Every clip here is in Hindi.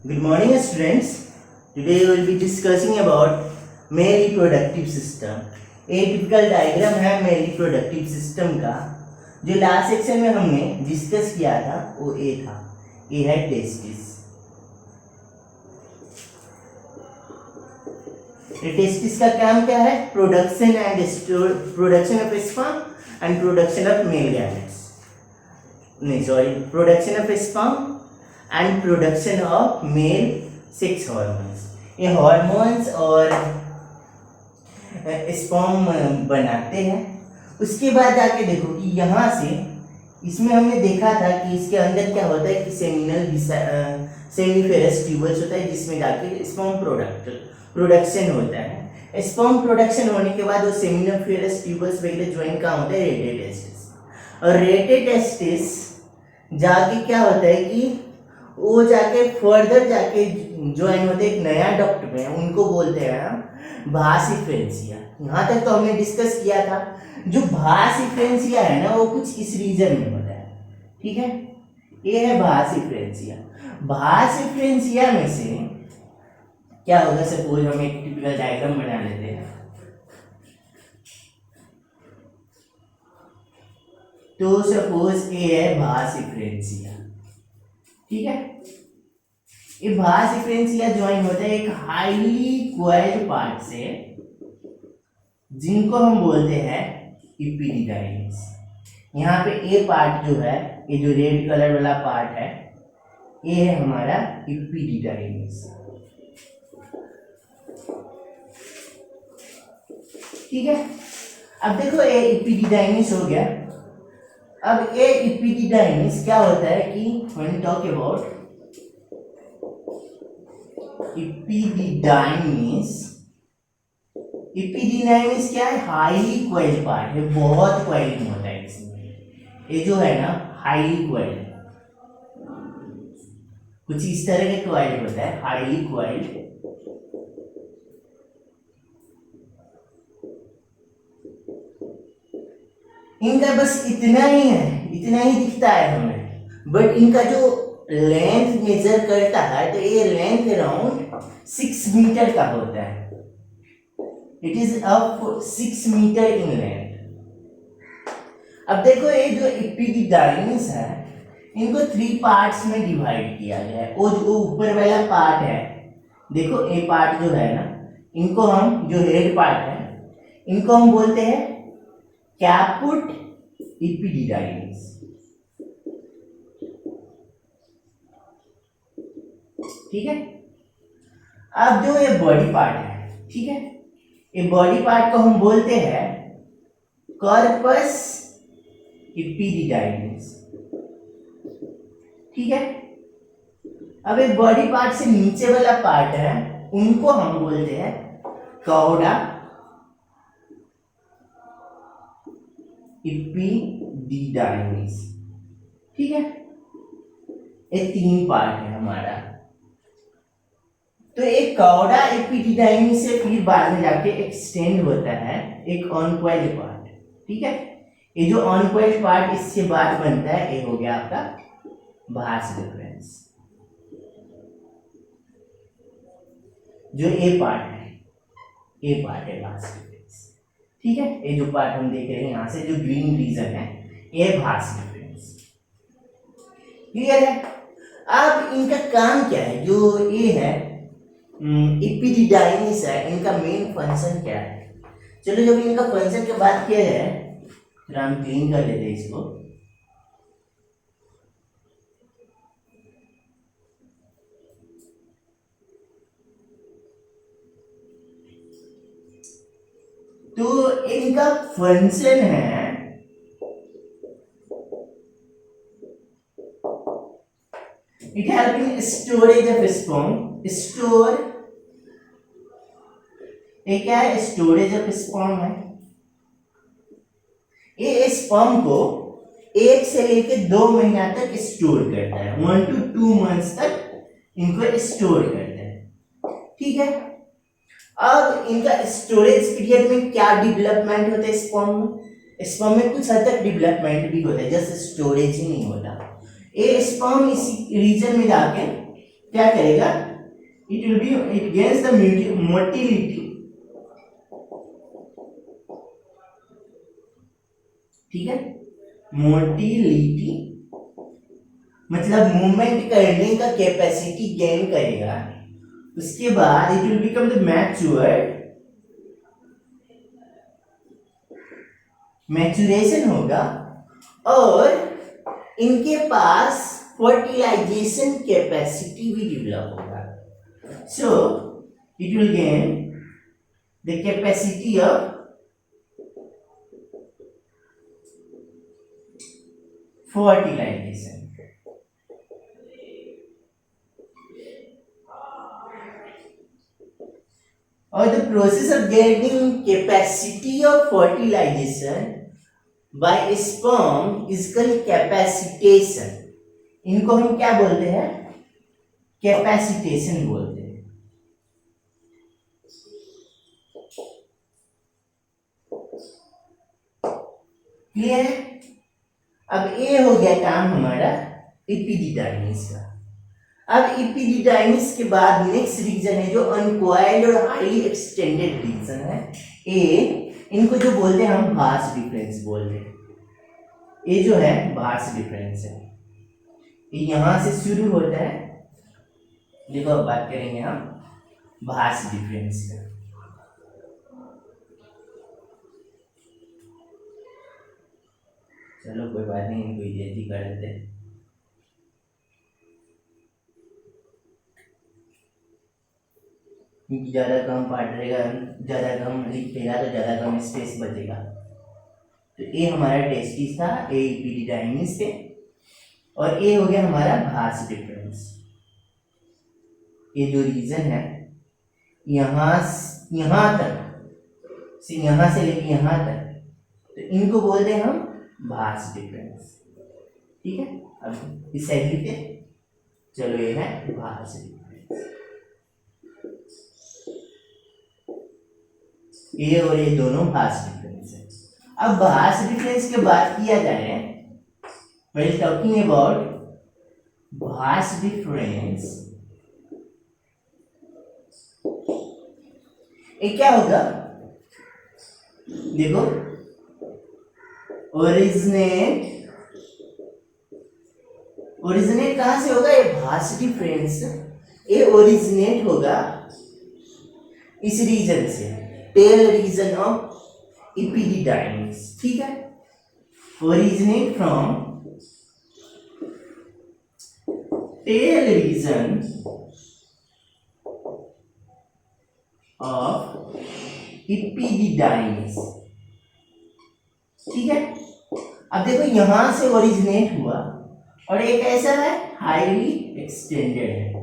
Good morning, students. Today we will be discussing about male reproductive system. एक टिपिकल डायग्राम है मेल रिप्रोडक्टिव सिस्टम का, जो लास्ट सेक्शन में हमने डिस्कस किया था वो ए था। ए है टेस्टिस। टेस्टिस का काम क्या है? Production of sperm and production of male gametes. Production of sperm and production of male sex hormones. ये हार्मोन्स और स्पर्म बनाते हैं। उसके बाद जाके देखो कि यहाँ से इसमें हमने देखा था कि इसके अंदर क्या होता है कि सेमिनिफेरस ट्यूबल्स होता है, जिसमें जाके स्पर्म प्रोडक्शन होता है। स्पर्म प्रोडक्शन होने के बाद वो सेमिनिफेरस ट्यूबल्स वगैरह ज्वाइन कहाँ होता है? रेटे टेस्टिस। और रेटे टेस्टिस जाके क्या होता है कि वो जाके फर्दर जाके ज्वाइन होते एक नया डक्ट में, उनको बोलते हैं भास इफ्रेंसिया। यहाँ तक तो हमने डिस्कस किया था। जो भास इफ्रेंसिया है ना, वो कुछ इस रीजन में होता है, ठीक है। ये है भास इफ्रेंसिया। भास इफ्रेंसिया में से क्या होगा? सपोज हम एक टिपिकल डायग्राम बना लेते हैं। तो सपोज ये है भास इफ्रेंसिया, ठीक है। ये भास इफ्रेंसिया ज्वाइन होता है एक हाईली क्वाइल्ड पार्ट से, जिनको हम बोलते हैं इपिडिडाइमिस। यहाँ पे ए पार्ट जो है, ये जो रेड कलर वाला पार्ट है, ये है हमारा इपिडिडाइमिस, ठीक है। अब देखो ये इपिडिडाइमिस हो गया। अब ये इपिडिडाइमिस क्या होता है कि व्हेन टॉक अबाउट इपिडिडाइमिस क्या है? हाईली क्वाइल्ड पार्ट है, बहुत क्वाइलिंग होता है इसमें। ये जो है ना हाईली क्वाइल्ड, कुछ इस तरह के क्वाइल्ड होता है, हाईली क्वाइल्ड। इनका बस इतना ही है, इतना ही दिखता है हमें, बट इनका जो लेंथ मेजर करता है तो ये लेंथ अराउंड 6 मीटर का होता है। It is up 6 metre in length. अब देखो ये जो इपिडिडाइमिस है, इनको 3 पार्ट्स में डिवाइड किया गया है। वो जो ऊपर वाला पार्ट है, देखो ये पार्ट जो है ना, इनको हम, जो हेड पार्ट है, इनको हम बोलते हैं कैपुट इपिडिडाइमिस, ठीक है। अब जो ये बॉडी पार्ट है, ठीक है, ये बॉडी पार्ट को हम बोलते हैं कॉर्पस इपिडिडाइमिस, ठीक है। अब ये बॉडी पार्ट से नीचे वाला पार्ट है, उनको हम बोलते हैं कौड़ा इपिडिडाइमिस, ठीक है। ये 3 पार्ट है हमारा। तो एक कौड़ा एपिडिडाइमिस से फिर बाद में जाके एक्सटेंड होता है एक अनकॉइल्ड पार्ट, ठीक है। ये जो अनकॉइल्ड पार्ट इससे बाद बनता है, ये हो गया आपका भास डिफरेंस। जो ए पार्ट है, ए पार्ट है भास डिफरेंस, ठीक है। ये जो पार्ट हम देख रहे हैं यहाँ से, जो ग्रीन रीजन है, ये भास डिफरेंस, क्लियर है। अब इनका काम क्या है? जो ये है इपिडिडाइमिस है, इनका मेन फंक्शन क्या है? चलो जब इनका फंक्शन की बात किया जाए, फिर हम क्लीन कर लेते हैं इसको। तो इनका फंक्शन है it help in storage of sperm. Store, ये क्या है? स्टोरेज ऑफ स्पर्म है। ये स्पर्म को 1 से लेके 2 महीना तक स्टोर करता है, 1 to 2 मंथ्स तक इनको स्टोर करता है, ठीक है। अब इनका स्टोरेज पीरियड में क्या डेवलपमेंट होता है स्पर्म में? स्पर्म में कुछ हद तक डेवलपमेंट भी होता है, जस्ट स्टोरेज ही नहीं होता। ये स्पर्म इसी रीजन में जाके क्या करेगा, इट गेन्स द मोटिलिटी, ठीक है, मोटिलिटी मतलब मूवमेंट करने का कैपेसिटी गेन करेगा। उसके बाद it will become the maturation होगा और इनके पास फर्टिलाइजेशन कैपेसिटी भी डेवलप होगा। So it will gain the capacity of fertilization. Or the process of gaining capacity of fertilization by sperm is called capacitation. इनको हम क्या बोलते हैं, कैपेसिटेशन बोलते हैं। क्लियर है? अब ये हो गया काम हमारा एपिडिडाइमिस का। अब एपिडिडाइमिस के बाद नेक्स्ट रीजन है जो अनकॉइल्ड और हाईली एक्सटेंडेड रीजन है। ये इनको जो बोलते हैं हम भास डिफरेंस बोलते हैं। ये जो है भास डिफरेंस है, ये यहां से शुरू होता है। देखो अब बात करेंगे हम भास डिफरेंस का। चलो कोई बात नहीं, इनको इजी कर देते हैं। क्योंकि ज़्यादा कम पार्ट रहेगा, ज़्यादा कम लिखेगा तो ज़्यादा कम स्पेस बचेगा। तो ये हमारा टेस्टिस था, ए एपिडिडाइमिस थे, और ये हो गया हमारा भास डिफरेंस। ये जो रीजन है यहाँ तक से, यहाँ से लेके यहाँ तक, तो इनको बोलते हैं हम भास डिफरेंस। ठीक है, अब इस साइड लिखते, चलो ये है भास डिफरेंस। ये और ये दोनों भास डिफरेंस है। अब भास डिफरेंस की बात किया जाए, while talking about Bhasa difference, ये क्या होगा, देखो ओरिजिनेट कहां से होगा, ये भास डिफरेंस ये ओरिजिनेट होगा इस रीजन से, टेल रीजन ऑफ एपिडिडाइमिस। ठीक है, originate from tail region of epididymis. ठीक है, अब देखो यहां से ओरिजिनेट हुआ और एक ऐसा है हाईली एक्सटेंडेड है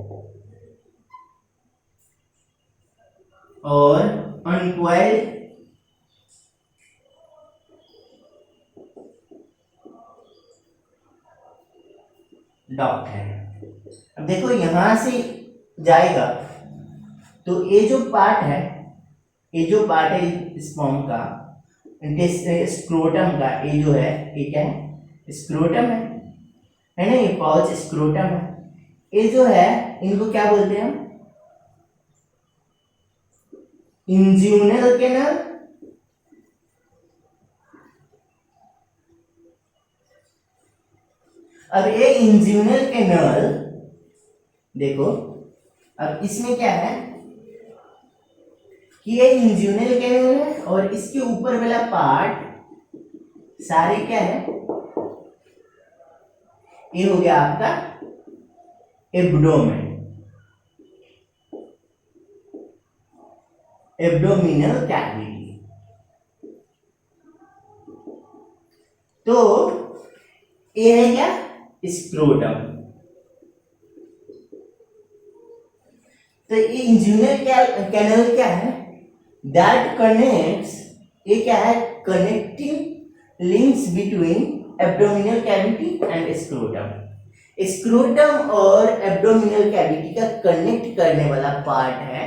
और अनकॉइल्ड डॉक्ट है। अब देखो यहां से जाएगा तो ये जो पार्ट है, ये जो पार्ट है स्पर्म का, स्क्रोटम का, ये जो है ये क्या है, स्क्रोटम है ना, ये पाउच स्क्रोटम है। ये जो है इनको क्या बोलते हैं हम, इंज्यूनल कैनल, अब ये इंज्यूनल कैनल देखो, अब इसमें क्या है कि ये इंज्यूनल कैनल है और इसके ऊपर वाला पार्ट सारे क्या है, ये हो गया आपका एब्डोमेन, एब्डोमिनल कैविटी। तो ये है क्या, स्क्रोटम। तो ये इंज्यूनल कैनल क्या है, दैट कनेक्ट्स, ये क्या है, connecting links between abdominal cavity and scrotum. Scrotum और एब्डोमिनल कैविटी का कनेक्ट करने वाला पार्ट है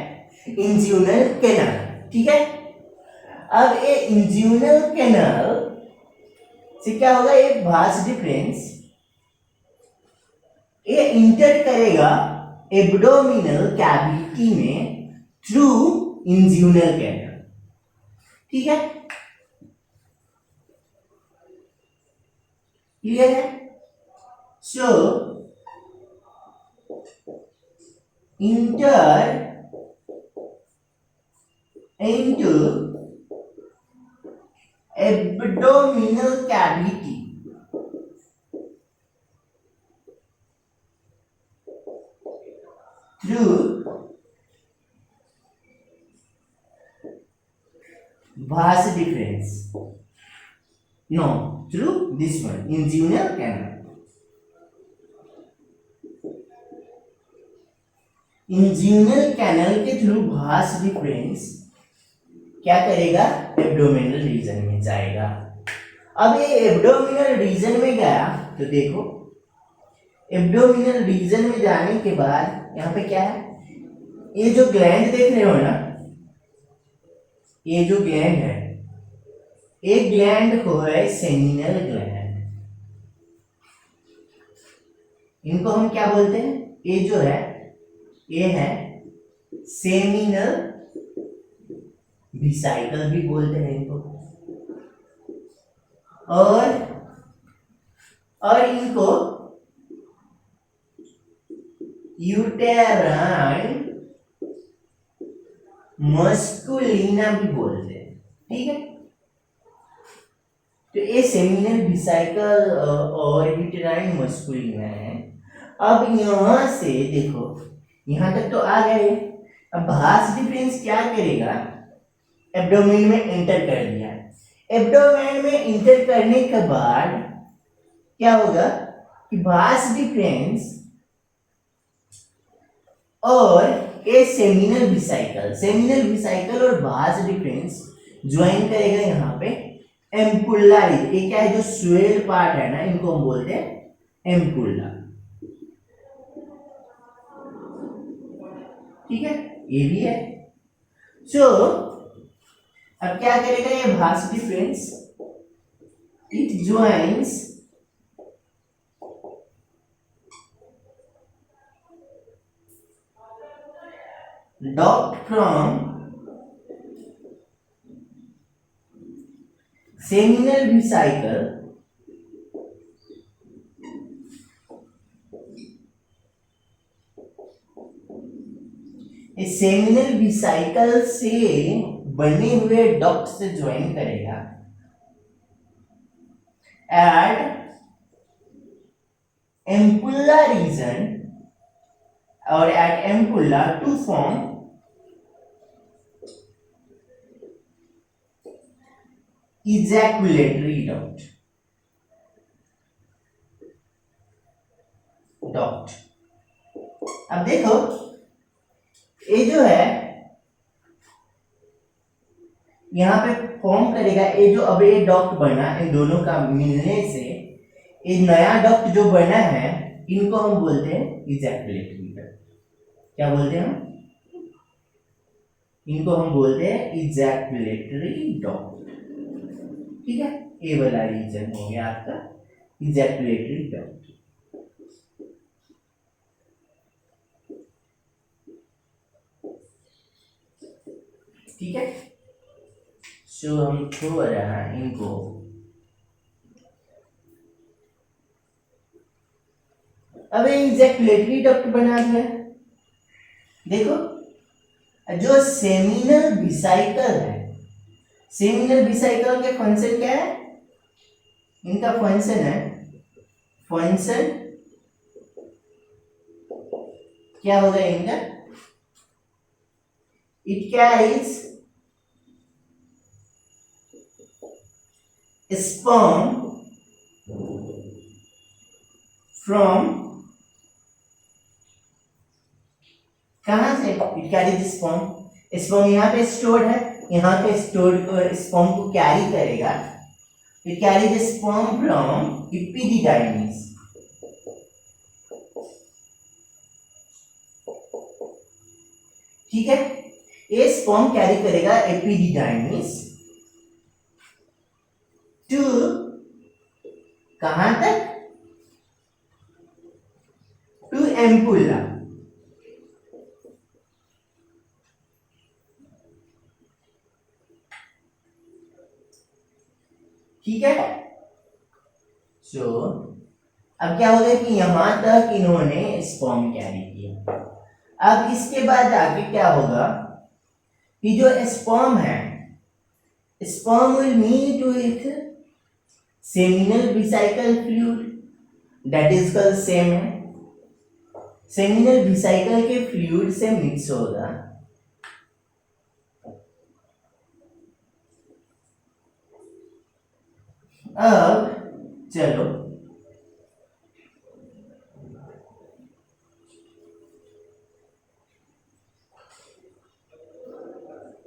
इंज्यूनल कैनल। ठीक है, अब ये इंज्यूनल कैनल से क्या होगा, ये भास डिफरेंस ये इंटर करेगा एब्डोमिनल कैविटी में थ्रू इंज्यूनल कैनल। ठीक है, क्लियर है? सो inter into abdominal cavity through vas deferens. No, through this one, inguinal canal. Inguinal canal के थ्रू भास डिफरेंस क्या करेगा? एब्डोमिनल रीजन में जाएगा। अब ये एब्डोमिनल रीजन में गया तो देखो, एब्डोमिनल रीजन में जाने के बाद यहाँ पे क्या है? ये जो ग्लैंड देख रहे हो ना, ये जो ग्लैंड है, एक ग्लैंड को है सेमिनल ग्लैंड। इनको हम क्या बोलते हैं? ये जो है, ये है सेमिनल वेसिकल भी बोलते हैं इनको। और इनको यूटेराइन मस्कुलिना भी बोलते हैं। ठीक है, तो ये सेमिनल वेसिकल और यूटेराइन मस्कुलिना है। अब यहां से देखो, यहां तक तो आ गए। अब भास डिफरेंस क्या करेगा? एब्डोमेन में एंटर कर दिया। एब्डोमेन में एंटर करने के बाद क्या होगा कि भास डिफरेंस और ए सेमिनल वेसिकल और भास डिफरेंस ज्वाइन करेगा यहाँ पे एम्पुला। ये क्या है? जो स्वेल पार्ट है ना, इनको हम बोलते हैं एम्पुला। ठीक है, ये भी है। सो अब क्या करेगा ये vas deferens? It joins duct from seminal vesicle इस सेमिनल वेसिकल से बने हुए डक्ट से ज्वाइन करेगा एट एम्पुला रीजन और at ampulla to form ejaculatory duct। अब देखो, ये जो है यहाँ पे फॉर्म करेगा, ये जो अब ये डक्ट बना, इन दोनों का मिलने से ये नया डक्ट जो बना है, इनको हम बोलते हैं ejaculatory duct। क्या बोलते हैं हम? इनको हम बोलते हैं ejaculatory duct। ठीक है, ये वाला रीजन हो गया आपका ejaculatory duct। ठीक है, सो हम थोड़ा इनको अब ejaculatory duct बना दिया। देखो, जो सेमिनल वेसिकल है, सेमिनल वेसिकल के फंक्शन क्या है? इनका फंक्शन है, फंक्शन क्या होगा इनका? इट कैरीज sperm from कहां से? इट कैरीज स्पर्म यहाँ पे स्टोर्ड है, यहाँ पे स्टोर्ड स्पर्म को कैरी करेगा। It carries sperm from epididymis. ठीक है, ये स्पर्म कैरी करेगा एपिडिडाइमिस टू कहां तक? To ampulla. ठीक है। सो अब क्या होगा कि यहां तक इन्होंने स्पर्म कैरी किया। अब इसके बाद आगे क्या होगा कि जो स्पर्म है, sperm will meet with seminal vesicle fluid that is called semen. Seminal vesicle के फ्लूइड से मिक्स होगा। अब चलो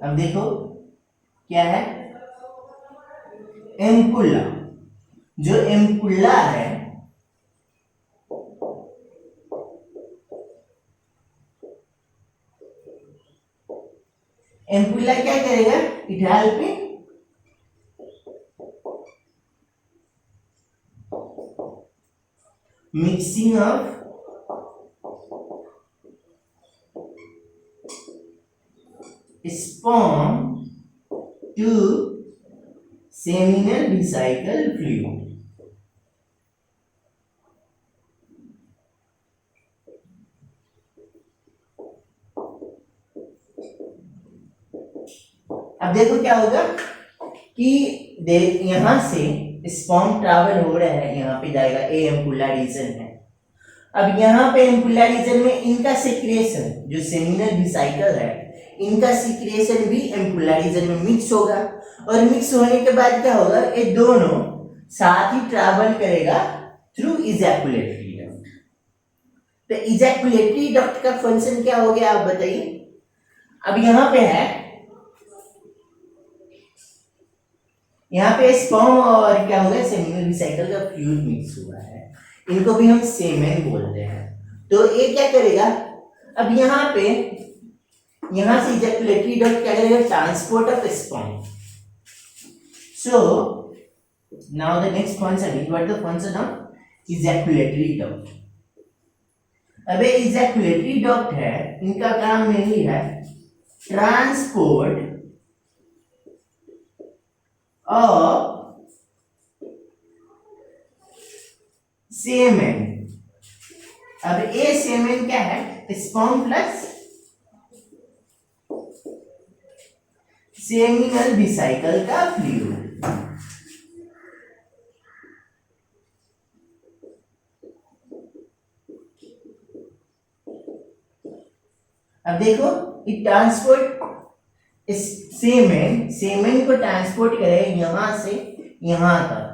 अब देखो क्या है, एम्पुल्ला। जो एम्पुल्ला है, एम्पुल्ला क्या करेगा, it help in mixing of sperm to seminal vesicle fluid। अब देखो क्या होगा कि देख यहां से स्पर्म ट्रैवल हो रहा है, यहां पे जाएगा, ए एम्पुल्ला रीजन है। अब यहां पे एम्पुल्ला रीजन में इनका सिक्रेशन, जो सेमिनल वेसिकल है, इनका सिक्रेशन भी एम्पुल्ला रीजन में मिक्स होगा। और मिक्स होने के बाद क्या होगा, ये दोनों साथ ही ट्रैवल करेगा थ्रू इजैकुलेटरी डक्ट। तो इजैकुलेटरी डक्ट का फंक्शन क्या हो गया, आप बताइए। अब यहां पे है, यहां पे स्पर्म और क्या होगा, सेमिनल वेसिकल का फ्लूइड मिक्स हुआ है, इनको भी हम सेमेन बोलते हैं। तो ये क्या करेगा, अब यहां पे, यहां से इजैकुलेटरी डक्ट क्या करेगा, transport of sperm. So now the next function is what the function of ejaculatory duct. अब ये इजैकुलेटरी डक्ट है, इनका काम नहीं है ट्रांसपोर्ट ऑफ सेमेन। अब ये सेमेन क्या है, स्पर्म प्लस सेमिनल वेसिकल का फ्लूइड। अब देखो इट ट्रांसपोर्ट सेमेन को ट्रांसपोर्ट करेगा यहां से यहां तक।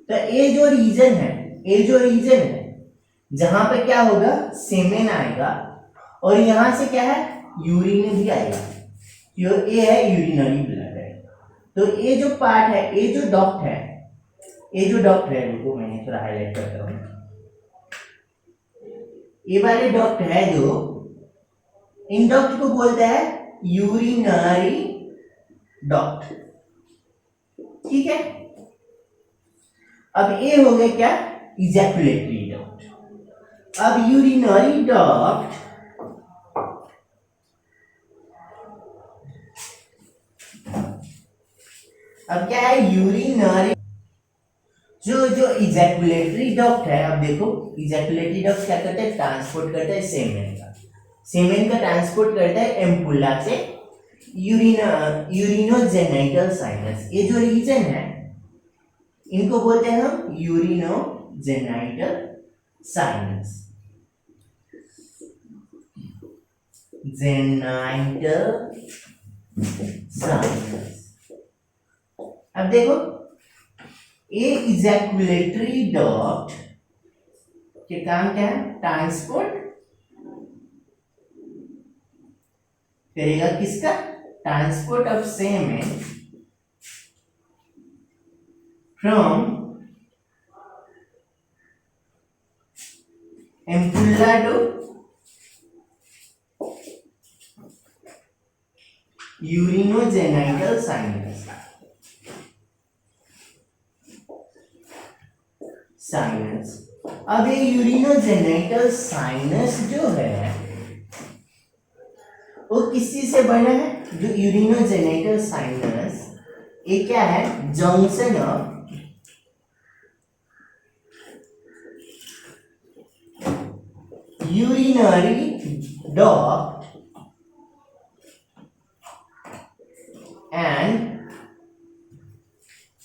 तो ये जो रीजन है, ये जो रीजन है जहां पे क्या होगा, सेमेन आएगा, और यहां से क्या है, यूरिन भी आएगा। ये है यूरिनरी ब्लड है। तो ये जो पार्ट है, ये जो डक्ट है, ये जो डक्ट है, रुको मैं थोड़ा हाईलाइट करता हूं। ये वाले डक्ट है जो, इन डक्ट को बोलते हैं यूरिनरी डक्ट। ठीक है। अब ये हो गया क्या, इजैकुलेटरी डक्ट। अब यूरिनरी डक्ट अब क्या है, यूरिनरी, जो इजैकुलेटरी डक्ट है, अब देखो इजैकुलेटरी डक्ट क्या करता है, ट्रांसपोर्ट करता है सेमेन का ट्रांसपोर्ट करता है एम्पुल्ला से यूरिनोजेनिटल साइनस। ये जो रीजन है, इनको बोलते हैं हम यूरिनोजेनिटल साइनस। Genital sinus. अब देखो ये इजैकुलेटरी डक्ट के काम क्या है, ट्रांसपोर्ट करेगा किसका, transport of semen from ampulla to urinogenital sinus. अब ये यूरिनोजेनिटल साइनस जो है वो किस चीज से बना है, जो यूरिनोजेनिटल साइनस, ये क्या है, junction of urinary duct and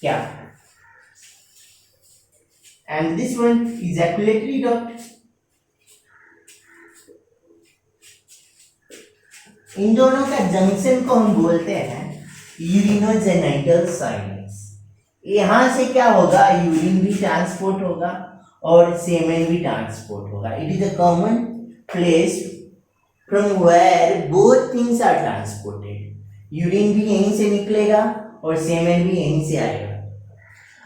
क्या, and this one ejaculatory duct. इन दोनों का जंक्शन को हम बोलते हैं यूरिनोजेनिटल साइनस। यहां से क्या होगा, यूरिन भी ट्रांसपोर्ट होगा और सेमेन भी ट्रांसपोर्ट होगा। It is a common place from where both things are transported. Urine भी यहीं से निकलेगा और सेमेन भी यहीं से आएगा।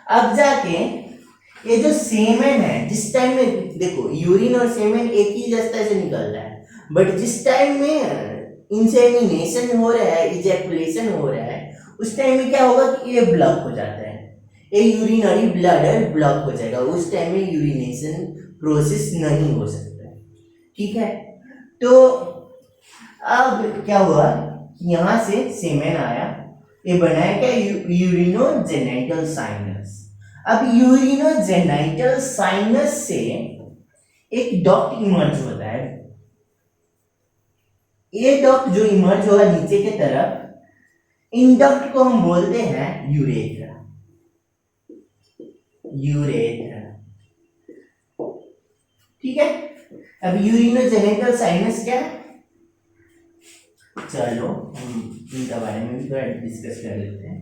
अब जाके ये जो सेमेन है, जिस टाइम में देखो यूरिन और सेमेन एक ही रास्ते से निकल रहा है, बट जिस टाइम में इंसेमिनेशन हो रहा है, इजैकुलेशन हो रहा है, उस टाइम में क्या होगा कि ये ब्लॉक हो जाता है, ये यूरिनरी ब्लैडर ब्लॉक हो जाएगा। उस टाइम में यूरिनेशन प्रोसेस नहीं हो सकता है। ठीक है, तो अब क्या हुआ, यहां से सेमेन आया, ये बनाया क्या, यूरिनोजेनिटल साइनस। अब यूरिनोजेनिटल साइनस से एक डक्ट इमर्ज होता है। ये डक्ट जो इमर्ज होगा नीचे के तरफ, इन डक्ट को हम बोलते हैं यूरेथ्रा। यूरेथ्रा, ठीक है। अब यूरिनोजेनिटल साइनस क्या है, चलो हम इनके बारे में भी थोड़ा डिस्कस कर लेते हैं।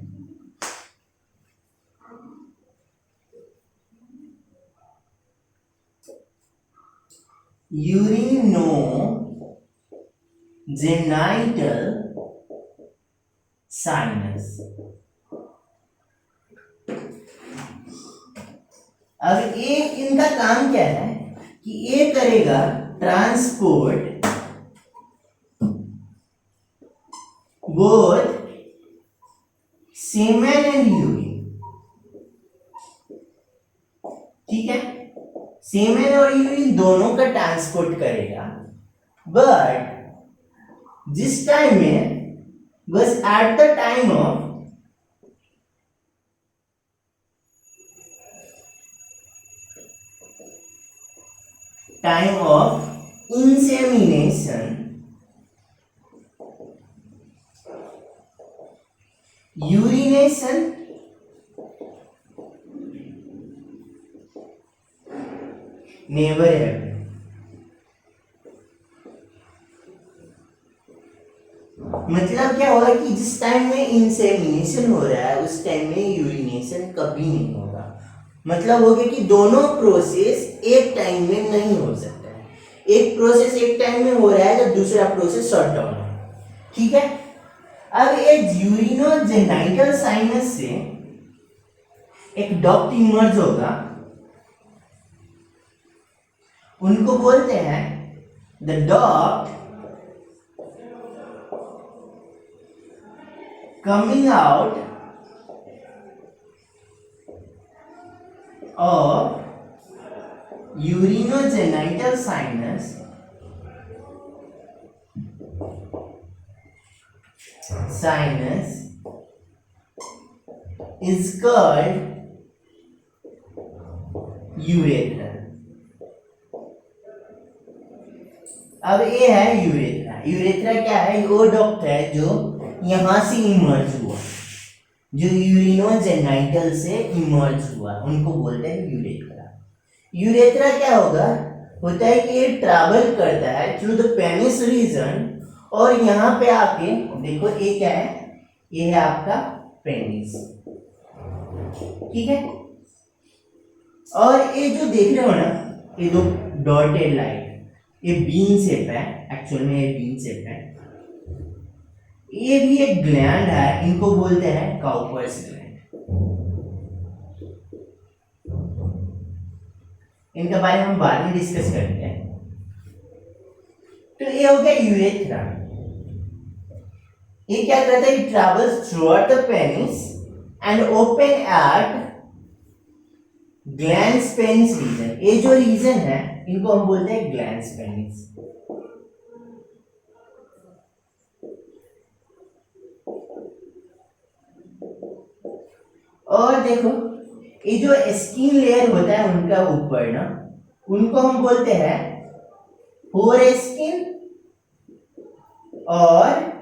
यूरिनोजेनिटल साइनस, अब ये इनका काम क्या है कि ये करेगा transport both semen and urine. ठीक है, सेमेन और यूरिन दोनों का ट्रांसपोर्ट करेगा, बट जिस टाइम में बस at the time of insemination, urination never happen। मतलब क्या होगा कि जिस टाइम में इंसेमिनेशन हो रहा है उस टाइम में यूरिनेशन कभी नहीं होगा। मतलब हो गया कि दोनों प्रोसेस एक टाइम में नहीं हो सकता है। एक प्रोसेस एक टाइम में हो रहा है तो दूसरा प्रोसेस शट डाउन है। ठीक है, अब ये यूरिनोजेनिटल साइनस से एक डक्ट इमर्ज होगा, उनको बोलते हैं the duct coming out of urinogenital sinus is called urethra। अब ये है यूरेथ्रा। यूरेथ्रा क्या है, वो डक्ट है जो यहां से इमर्ज हुआ, जो यूरिनोजेनिटल से इमर्ज हुआ, उनको बोलते हैं यूरेथ्रा। यूरेथ्रा क्या होगा, होता है कि ये ट्रैवल करता है थ्रू द पेनिस रीजन, और यहाँ पे आके देखो ये क्या है, ये है आपका पेनिस। ठीक है, और ये जो देख रहे हो ना, ये दो डॉटेड लाइन, ये बीन शेप है, एक्चुअल में ये बीन शेप है। ये भी एक ग्लैंड है, इनको बोलते हैं काउपर्स ग्लैंड। इनके बारे में हम बाद में डिस्कस करते हैं। तो ये हो गया यूरेथ्रा। ये क्या करता है, travels throughout the penis and open at glands penis region. ये जो रीजन है इनको हम बोलते हैं ग्लैंड्स पेनिस। और देखो ये जो स्किन लेयर होता है उनका ऊपर ना, उनको हम बोलते हैं फोरेस्किन और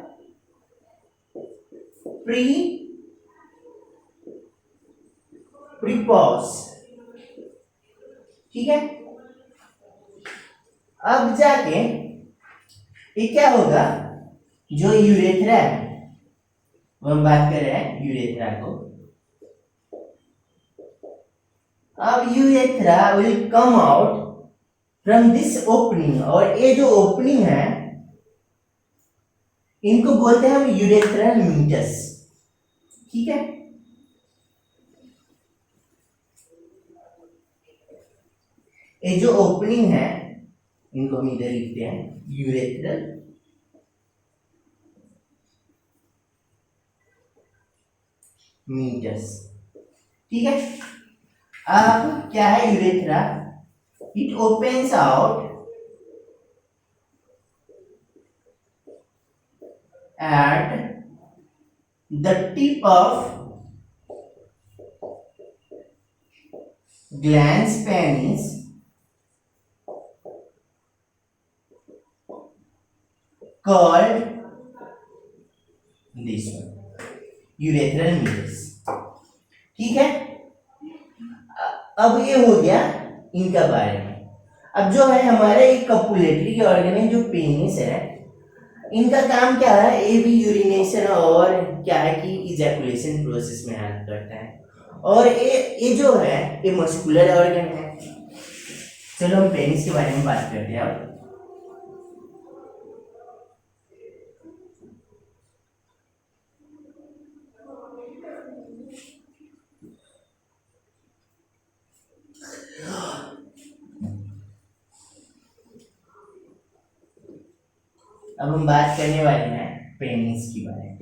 प्रीपॉस, ठीक है। अब जाके ये क्या होगा, जो यूरेथ्रा है, हम बात कर रहे हैं यूरेथ्रा को। अब urethra will come out from this opening, और ये जो ओपनिंग है इनको बोलते हैं हम यूरेथ्रल मीटस, ठीक है। ये जो ओपनिंग है इनको हम इधर लिखते हैं यूरेथ्रल मीटस, ठीक है। अब क्या है urethra, it opens out at the tip of glans penis called this one, urethral meatus, ठीक है। अब ये हो गया इनका बारे में। अब जो है हमारे एक कपुलेटरी ऑर्गन है जो पेनिस है, इनका काम क्या है, ये भी यूरिनेशन और क्या है कि इजैकुलेशन प्रोसेस में हेल्प करता है। और ये जो है ये मस्कुलर ऑर्गन है। चलो हम पेनिस के बारे में बात करते हैं अब हम बात करने वाले हैं पेनिस के बारे में।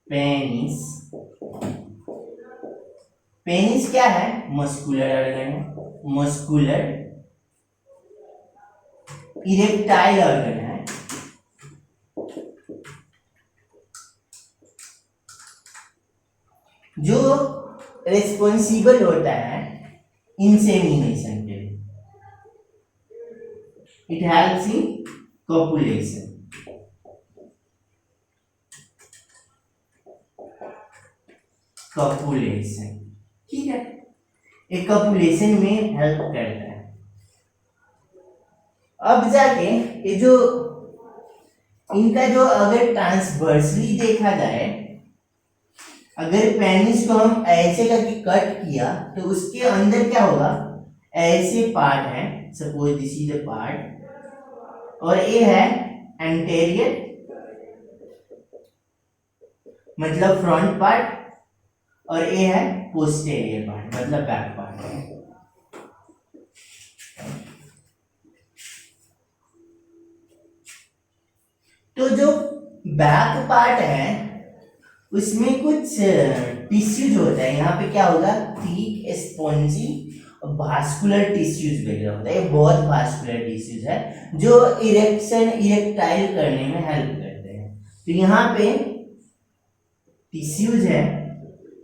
पेनिस, पेनिस क्या है, मस्कुलर ऑर्गन है, मस्कुलर इरेक्टाइल ऑर्गन है। जो रिस्पॉन्सिबल होता है इंसेमिनेशन के लिए, it helps in copulation, copulation, ठीक है। एक कॉपुलेशन में हेल्प करता है। अब जाके ये जो इनका जो अगर ट्रांसवर्सली देखा जाए, अगर पेनिस को हम ऐसे करके कट किया तो उसके अंदर क्या होगा, ऐसे पार्ट है, suppose this is the part, और ये है एंटेरियर मतलब फ्रंट पार्ट, और ये है पोस्टेरियर पार्ट मतलब बैक पार्ट। तो जो बैक पार्ट है उसमें कुछ टिश्यूज होता है, यहाँ पे क्या होगा, थिक स्पॉन्जी वास्कुलर टिश्यूज वगैरह होता है। ये बहुत वास्कुलर टिश्यूज है जो इरेक्शन इरेक्टाइल करने में हेल्प करते हैं। तो यहाँ पे टिश्यूज है,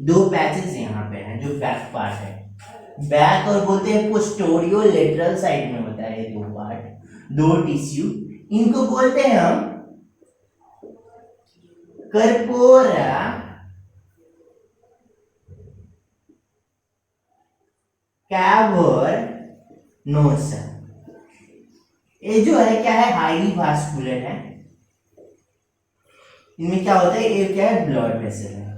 दो पैचेस यहाँ पे हैं जो बैक पार्ट है, बैक और बोलते हैं पोस्टीरियर लेटरल साइड में होता है ये दो पार्ट, दो टिश्यू, इनको बोलते हैं हम कर्पोरा कैवर्नोसा। ये जो है क्या है, हाईली वास्कुलर है। इनमें क्या होता है, ये क्या है, ब्लड वेसल है।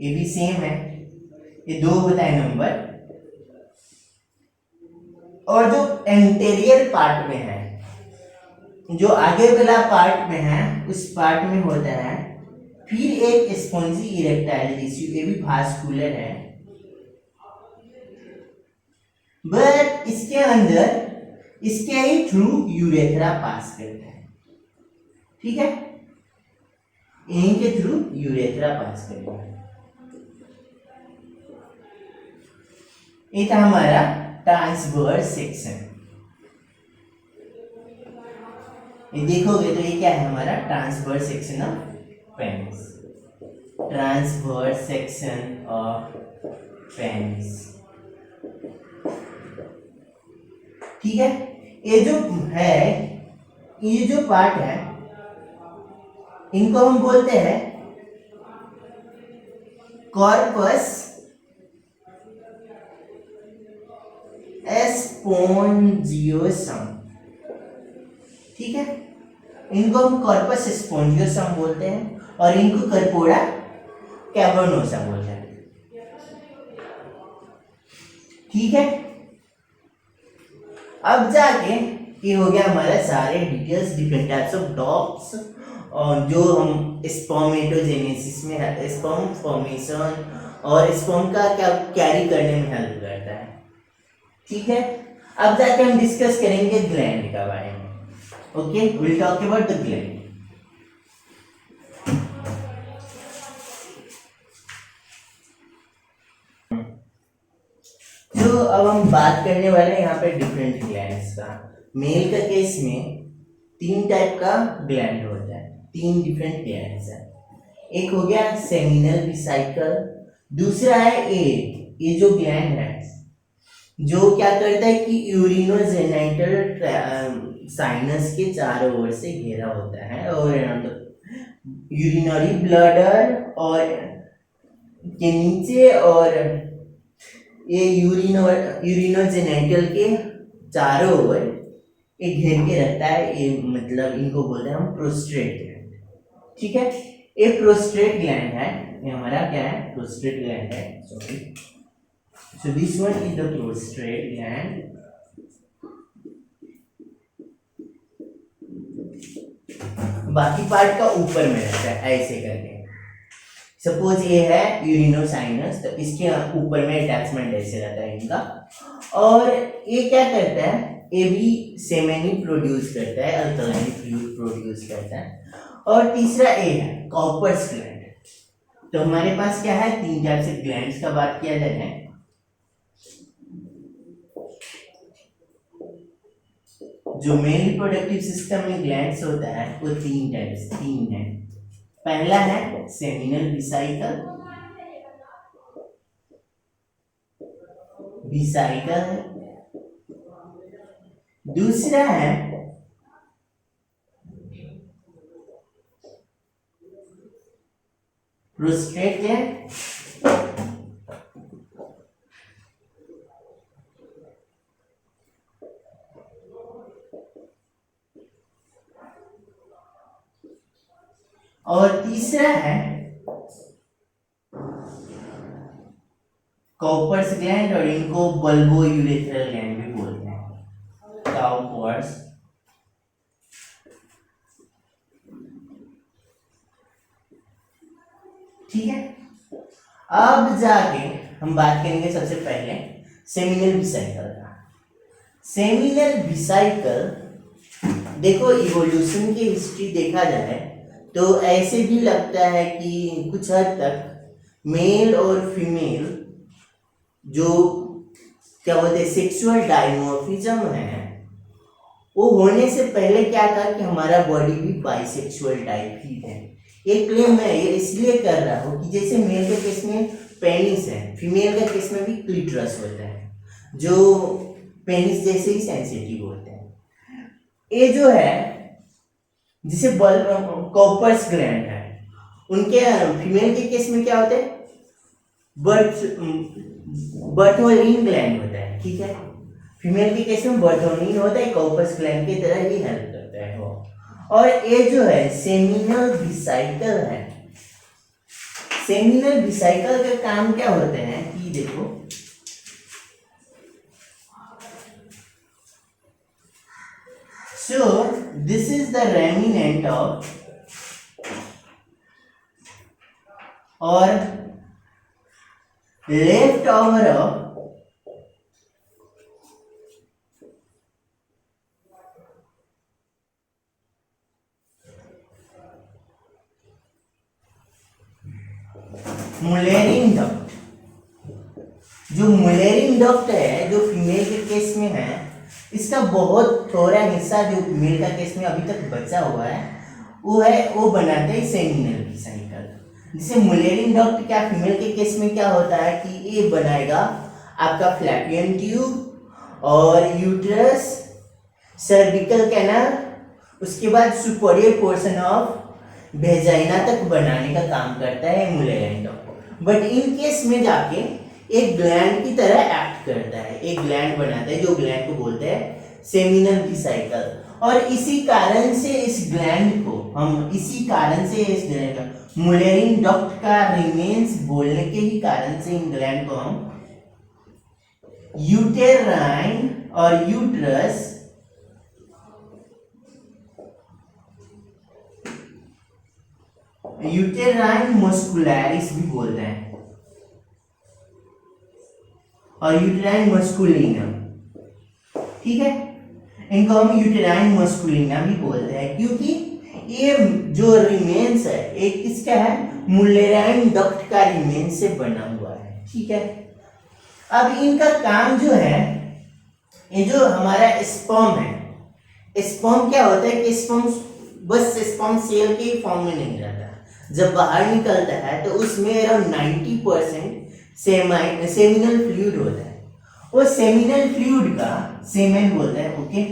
ये भी सेम है, ये दो होता है नंबर। और जो एंटेरियर पार्ट में है, जो आगे वाला पार्ट में है, उस पार्ट में होता है फिर एक स्पॉन्जी इरेक्टाइल टिश्यू, ये भी वास्कुलर है, बट इसके अंदर इसके ही थ्रू यूरेथ्रा पास करता है, ठीक है, इनके थ्रू यूरेथ्रा पास करता है। ये था हमारा ट्रांसवर्स सेक्शन। ये देखोगे तो ये क्या है, हमारा transverse section of penis, transverse section of penis. ठीक है, ये जो है, ये जो पार्ट है, इनको हम बोलते हैं कॉर्पस स्पोंजियोसम। ठीक है, इनको हम कॉर्पस स्पोंजियोसम बोलते हैं और इनको कर्पोरा कैवर्नोसा बोलते हैं। ठीक है, अब जाके ये हो गया हमारा सारे details different types of dogs, और जो हम स्पर्मेटोजेनेसिस में स्पर्म फॉर्मेशन और स्पर्म का क्या कैरी करने में हेल्प करता है। ठीक है, अब जाके हम डिस्कस करेंगे ग्लैंड के बारे में। Okay, will talk about the gland. तो अब हम बात करने वाले हैं यहाँ पे डिफरेंट ग्लैंड्स का। मेल का केस में 3 टाइप का ग्लैंड होता है, 3 डिफरेंट ग्लैंड्स हैं। एक हो गया सेमिनल वेसिकल, दूसरा है ये जो ग्लैंड है जो क्या करता है कि यूरिनोजेनिटल साइनस के चारों ओर से घेरा होता है और यूरिनरी ब्लडर और के नीचे और ये यूरिनोजेनिटल के चारों ओर ये घेर के रहता है। ये मतलब इनको बोलते हैं हम प्रोस्टेट ग्लैंड। ठीक है, ये प्रोस्टेट ग्लैंड है, ये हमारा क्या है, प्रोस्टेट ग्लैंड है, sorry. So this one is the prostate gland. बाकी पार्ट का ऊपर में रहता है ऐसे करके। सपोज ये है यूरिनोसाइनस, तो इसके ऊपर में अटैचमेंट ऐसे रहता है इनका। और ये क्या करता है, ये भी सेमेन ही प्रोड्यूस करता है, अल्कलाइन फ्लूइड प्रोड्यूस करता है। और तीसरा ये है कॉपर्स ग्लैंड। तो हमारे पास क्या है, 3 टाइप से ग्लैंड्स का बात किया जाता है। जो मेल रिप्रोडक्टिव सिस्टम में ग्लैंड्स होता है वो 3 है। पहला है सेमिनल वेसिकल है, दूसरा है प्रोस्टेट ग्लैंड, और तीसरा है कॉपर्स ग्लैंड, और इनको बल्बो यूरेथ्रल ग्लैंड भी बोलते हैं, कॉपर्स। ठीक है, अब जाके हम बात करेंगे सबसे पहले सेमिनल वेसिकल का। सेमिनल वेसिकल, देखो इवोल्यूशन की हिस्ट्री देखा जाए तो ऐसे भी लगता है कि कुछ हद तक मेल और फीमेल जो क्या बोलते हैं सेक्सुअल डायमॉर्फिज्म है, वो होने से पहले क्या था कि हमारा बॉडी भी बाइसेक्सुअल टाइप ही है। ये क्लेम मैं ये इसलिए कर रहा हूँ कि जैसे मेल के केस में पेनिस है, फीमेल के केस में भी क्लिटरस होता है, जो पेनिस जैसे ही सेंसिटिव होते हैं। ये जो है जिसे कॉपर्स ग्लैंड है, उनके फीमेल के केस में क्या होता है, बर्थोनिन ग्लैंड होता है। ठीक है, फीमेल के केस में बर्थोनिन होता है, कॉपर्स ग्लैंड की तरह ही हेल्प करता है वो। और ये जो है सेमिनल वेसिकल है, सेमिनल वेसिकल का काम क्या होता है कि देखो, so this is the remnant of or leftover of Mullerian duct. जो मुलेरिन डक्ट है जो फीमेल के केस में है, इसका बहुत थोड़ा हिस्सा जो मेल का केस में अभी तक बचा हुआ है वो बनाते हैं सेमिनल वेसिकल। जैसे मुलेरिन डक्ट क्या फीमेल के केस में क्या होता है कि ये बनाएगा आपका फ्लैपियन ट्यूब और यूट्रस, सर्विकल कैनाल, उसके बाद सुपीरियर पोर्शन ऑफ वेजाइना तक बनाने का काम करता है Mullerian duct. But in case में जाके एक ग्लैंड की तरह एक्ट करता है, एक ग्लैंड बनाता है, जो ग्लैंड को बोलते हैं सेमिनल वेसिकल। और इसी कारण से इस ग्लैंड को मुलेरियन डक्ट का रिमेन्स बोलने के ही कारण से इन ग्लैंड को हम यूटेराइन और यूटेराइन मस्कुलरिस भी बोलते हैं और यूटेराइन मस्कुलिनम, ठीक है, इनको हम यूटेराइन मस्कुलिना भी बोलते हैं, क्योंकि ये जो रिमेन्स है एक किसका है, मुलेरियन डक्ट का रिमेन्स से बना हुआ है, ठीक है। अब इनका काम जो है, ये जो हमारा स्पर्म है, स्पर्म क्या होता है कि स्पर्म बस स्पर्म सेल के फॉर्म में नहीं रहता, जब बाहर निकलता है तो उसमें अराउंड 90% सेमिनल फ्लूइड होता है, वो सेमिनल फ्लूइड का सेमेन बोलते हैं, ओके।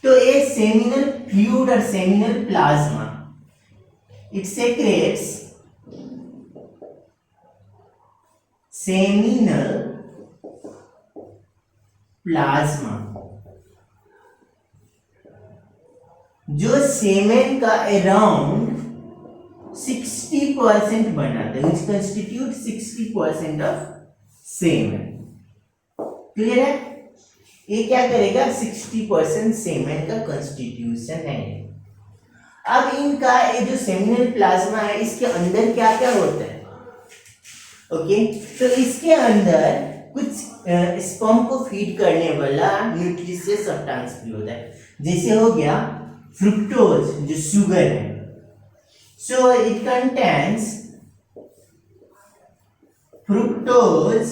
तो ये सेमिनल फ्लूइड और seminal plasma it secrets seminal plasma, जो सेमेन का अराउंड 60% बनाते हैं, which constitute 60% of semen। Clear है, ये क्या करेगा, 60% सेमेन का कंस्टिट्यूशन है। अब इनका ये जो सेमिनल प्लाज्मा है, इसके अंदर क्या क्या होता है, ओके। तो इसके अंदर कुछ स्पर्म को फीड करने वाला न्यूट्रिशियस सब्सटेंस भी होता है, जैसे हो गया फ्रुक्टोज जो शुगर है, so it contains fructose,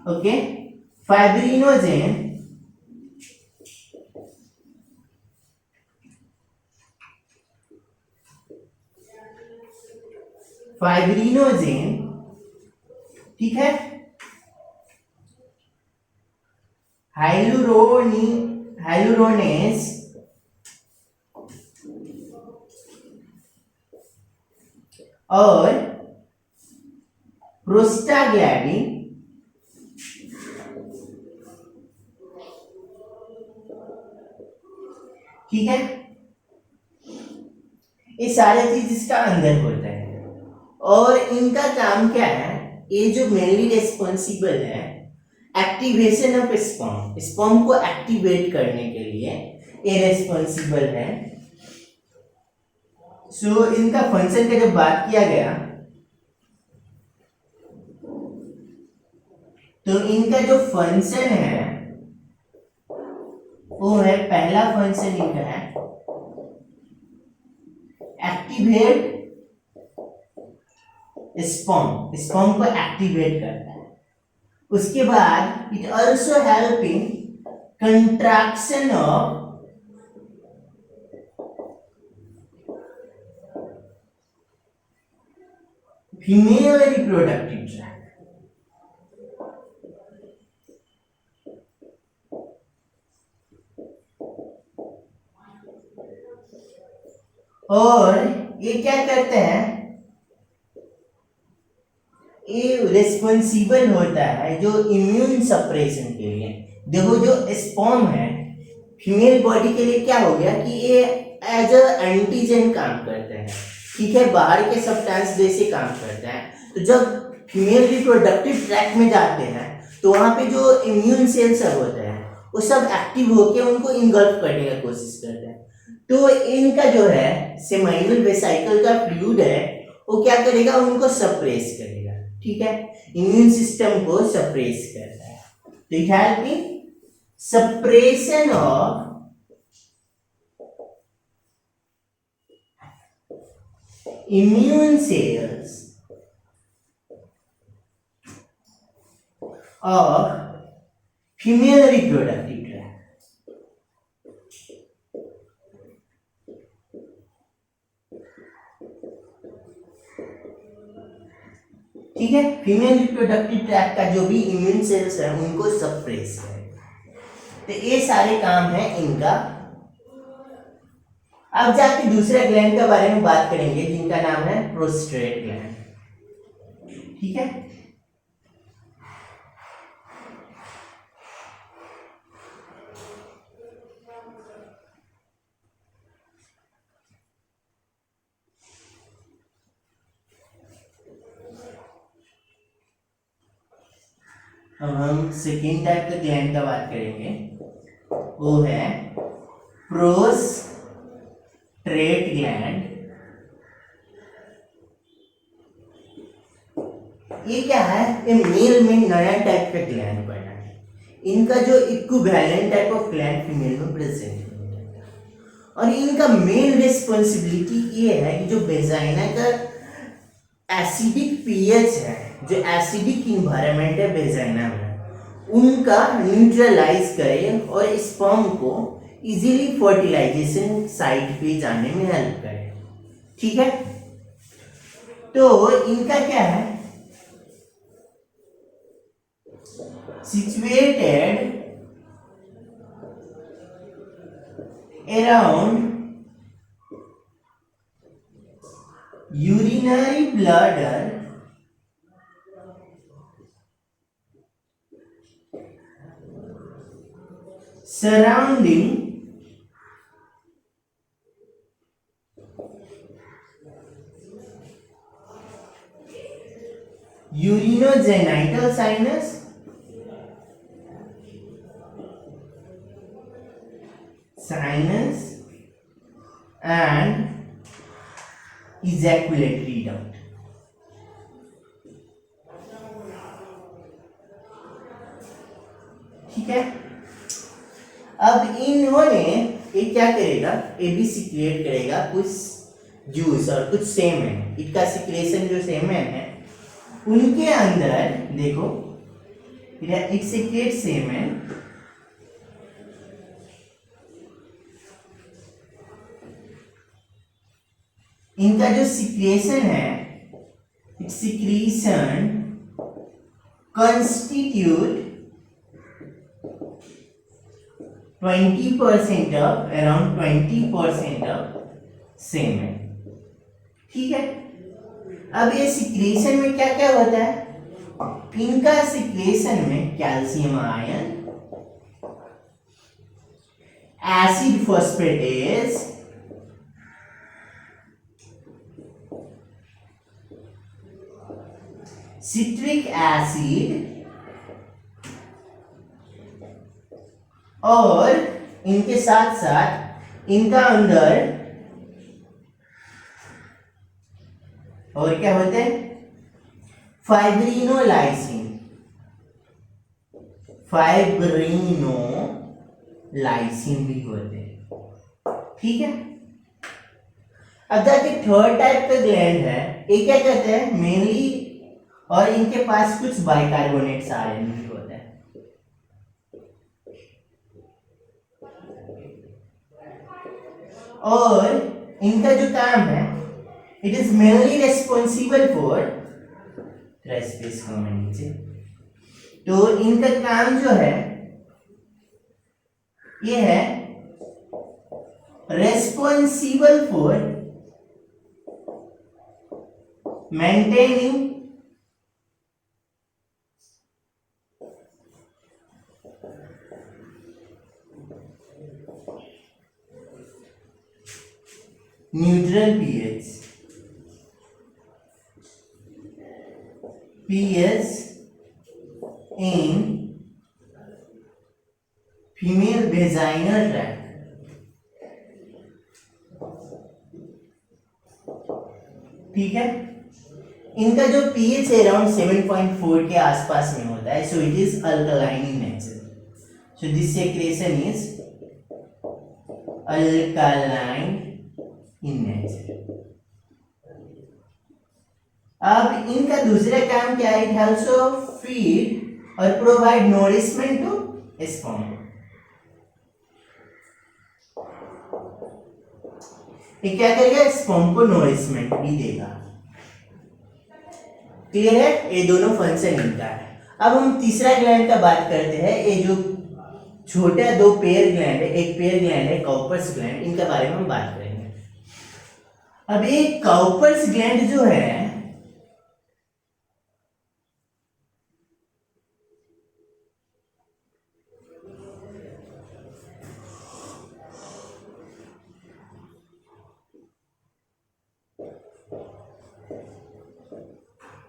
okay, fibrinogen, ठीक है, हाइलुरोनेस और प्रोस्टाग्लैंडिन, ठीक है, ये सारे चीज इसका अंदर होता है। और इनका काम क्या है, ये जो मेनली रिस्पॉन्सिबल है एक्टिवेशन ऑफ स्पर्म, स्पर्म को एक्टिवेट करने के लिए ये रिस्पॉन्सिबल है। सो इनका फंक्शन का जब बात किया गया, तो इनका जो फंक्शन है वो है, पहला फंक्शन इनका है एक्टिवेट स्पर्म, स्पर्म को एक्टिवेट करता है। उसके बाद it also help in contraction of female reproductive tract, और ये क्या करते हैं, ये रिस्पॉन्सिबल होता है जो इम्यून सप्रेशन के लिए। देखो जो स्पर्म है फीमेल बॉडी के लिए क्या हो गया कि ये एज अ एंटीजन काम करते हैं, ठीक है, बाहर के सब्सटेंस जैसे काम करते हैं। तो जब फीमेल रिप्रोडक्टिव ट्रैक्ट में जाते हैं तो वहां पे जो इम्यून सेल सब होते हैं वो सब एक्टिव होकर उनको इनगल्फ करने का कोशिश करते हैं। तो इनका जो है सेमिनल वेसिकल का फ्लूइड है वो क्या करेगा, उनको सप्रेस करेगा, ठीक है, इम्यून सिस्टम को सप्रेस करता है। तो it help in suppression of immune cells of female reproductive tract। ठीक है, फीमेल रिप्रोडक्टिव ट्रैक्ट का जो भी इम्यून सेल्स है उनको सप्रेस है। तो ये सारे काम है इनका। अब जाके दूसरे ग्लैंड के बारे में बात करेंगे जिनका नाम है प्रोस्टेट ग्लैंड। ठीक है, अब हम सेकेंड टाइप के ग्लैंड का बात करेंगे, वो है प्रोस्टेट ग्लैंड। ये क्या है, ये मेल में नया टाइप का ग्लैंड बना है। इनका जो equivalent type of gland female में प्रेजेंट है और इनका मेन रिस्पॉन्सिबिलिटी ये है कि जो वेजाइना का एसिडिक पीएच है, जो एसिडिक इन्वायरमेंट है वेजाइना में, उनका न्यूट्रलाइज करे और स्पर्म को इजीली फर्टिलाइजेशन साइट पे जाने में हेल्प करे। ठीक है, तो इनका क्या है, situated around urinary bladder surrounding urinogenital sinus and ejaculatory duct। ठीक है, अब इन्होंने ये क्या करेगा, ये भी सिक्रिएट करेगा कुछ जूस और कुछ सेमेन। इनका सिक्रेशन जो सेमेन है उनके अंदर देखो, इट सिक्रेट सेमेन, इनका जो सिक्रेशन है, secretion constitute 20% of around 20% of semen। ठीक है, अब ये सिक्रेशन में क्या क्या होता है, इनका सिक्रेशन में calcium ion, acid phosphatase, citric acid और इनके साथ साथ इनका अंदर और क्या होते हैं, फाइब्रिनोलाइसिन, फाइब्रिनोलाइसिन भी होते हैं। ठीक है, अब जाके थर्ड टाइप का ग्लैंड है, ये क्या कहते हैं, मेनली और इनके पास कुछ बाइकार्बोनेट्स आयन भी होता है। और इनका जो काम है, it is mainly responsible for space नीचे, तो इनका काम जो है ये है responsible for maintaining neutral pH in female vaginal tract। ठीक है, इनका जो pH अराउंड 7.4 के आसपास में होता है, so it is alkaline in nature, so this secretion is alkaline in nature. अब इनका दूसरा काम क्या है, इट आल्सो फीड और प्रोवाइड नोरिशमेंट टू स्पर्म। ये क्या करेगा, स्पर्म को नोरिशमेंट भी देगा। क्लियर है, ये दोनों फंक्शन इनका है। अब हम तीसरा ग्लैंड का बात करते हैं। ये जो छोटे दो पेयर ग्लैंड है, एक पेयर ग्लैंड है काउपर्स ग्लैंड, इनके बारे में हम बात करेंगे। अब ये काउपर्स ग्लैंड जो है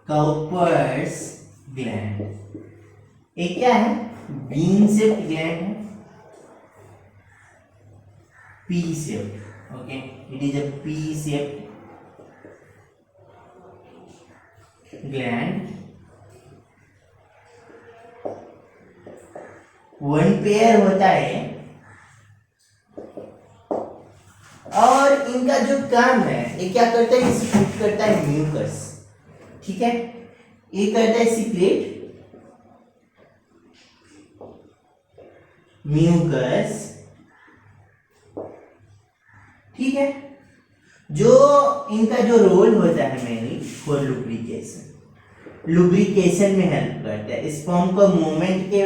काउपर्स ग्लैंड, ये क्या है, बीन शेप्ड ग्लैंड है, P shaped, okay, it is a P shaped gland, one pair होता है। और इनका जो काम है, ये क्या करता है, सिक्रेट करता है म्यूकस, ठीक है, ये करता है सिक्रेट म्यूकस, ठीक है, जो इनका जो रोल होता है मेनली फॉर लुब्रिकेशन, लुब्रिकेशन में हेल्प करता है, स्पर्म को मूवमेंट के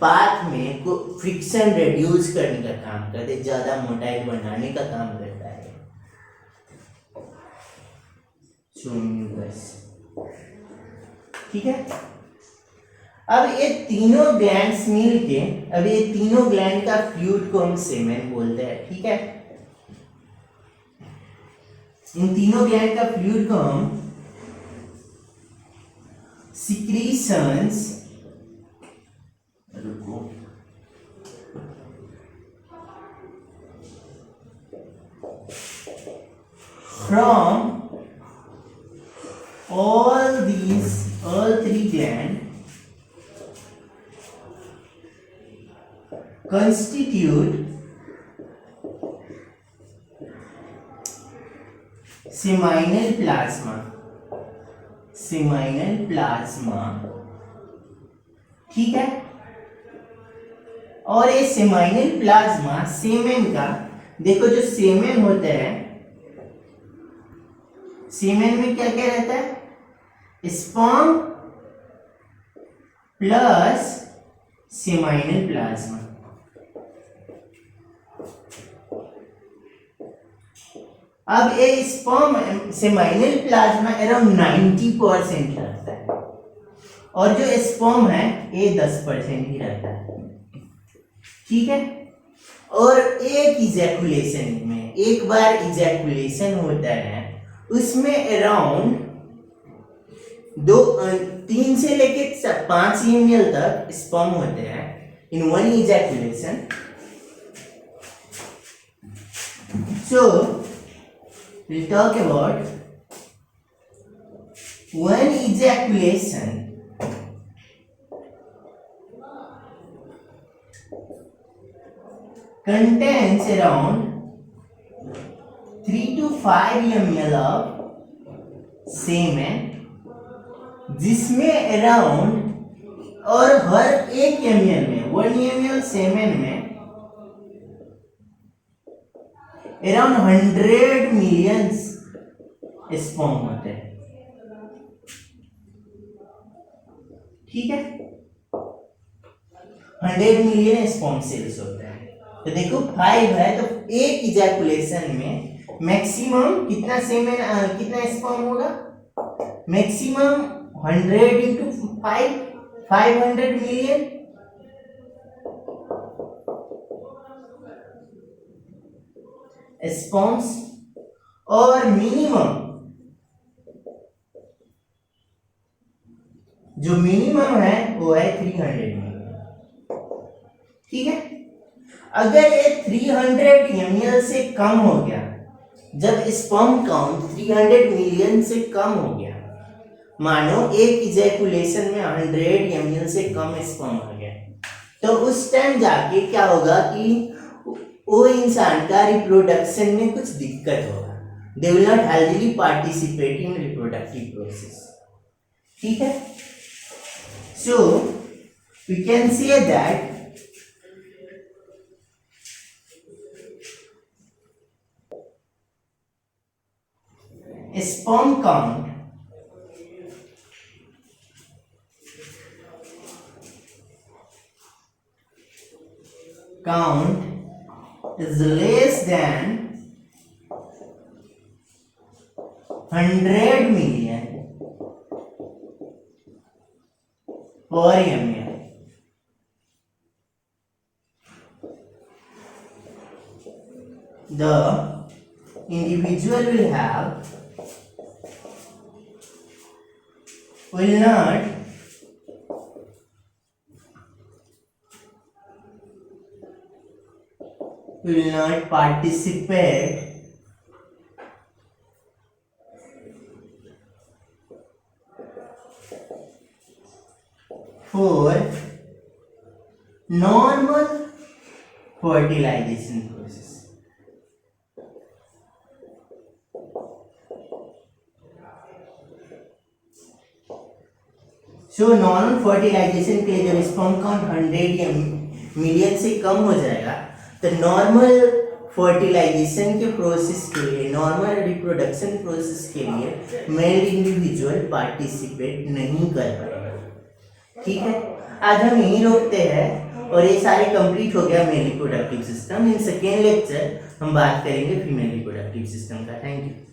पाथ में को फ्रिक्शन रिड्यूस करने का काम करता है, ज्यादा मोटाई बनाने का काम करता है। ठीक है, अब ये तीनों ग्लैंड्स मिल के, अब ये तीनों ग्लैंड का फ्लूइड को हम सेमेन बोलते हैं, ठीक है, इन तीनों ग्लैंड का फ्लूइड को हम secretions, from all three glands constitute seminal plasma, ठीक है। और ये सेमाइनल प्लाज्मा सेमेन का, देखो जो सेमेन होते हैं, सेमेन में क्या क्या रहता है, स्पर्म प्लस सेमाइनल प्लाज्मा। अब ये स्पर्म सेमाइनल प्लाज्मा अराउंड 90% रहता है, और जो स्पर्म है ये 10% ही रहता है, ठीक है। और एक इजैकुलेशन में, एक बार इजैकुलेशन होता है उसमें अराउंड 3 से लेके 5 ml तक स्पर्म होते हैं in one ejaculation. So we'll talk about one ejaculation contains around 3 to 5 ml of semen, जिसमें अराउंड, और हर 1 ml में, 1 ml सेमेन में अराउंड 100 मिलियंस स्पर्म होते हैं, ठीक है, 100 मिलियन स्पर्म सेल्स होते हैं। तो देखो 5 है, तो एक इजैकुलेशन में मैक्सिमम कितना सेमेन, कितना स्पर्म होगा, मैक्सिमम 100 into 5, 500 मिलियन। स्पर्म्स, और मिनिमम, जो मिनिमम है वो है 300 मिलियन, ठीक है। अगर ये 300 ml से कम हो गया, जब स्पर्म काउंट 300 मिलियन से कम हो गया, मानो एक इजैकुलेशन में 100 ml से कम स्पर्म आ गया, तो उस टाइम जाके क्या होगा कि वो इंसान का रिप्रोडक्शन में कुछ दिक्कत होगा, they will not healthily participate in reproductive process, ठीक है। So we can say that sperm count count is less than 100 million per ml, the individual will not participate for normal fertilization process. So normal fertilization के लिए जब स्पर्म काउंट 100 मिलियन से कम हो जाएगा तो नॉर्मल फर्टिलाइजेशन के प्रोसेस के लिए, नॉर्मल रिप्रोडक्शन प्रोसेस के लिए मेल इंडिविजुअल पार्टिसिपेट नहीं कर पाएगा। ठीक है, आज हम यहीं रोकते हैं और ये सारे कंप्लीट हो गया male reproductive system. In second lecture हम बात करेंगे फीमेल रिप्रोडक्टिव सिस्टम का। Thank you.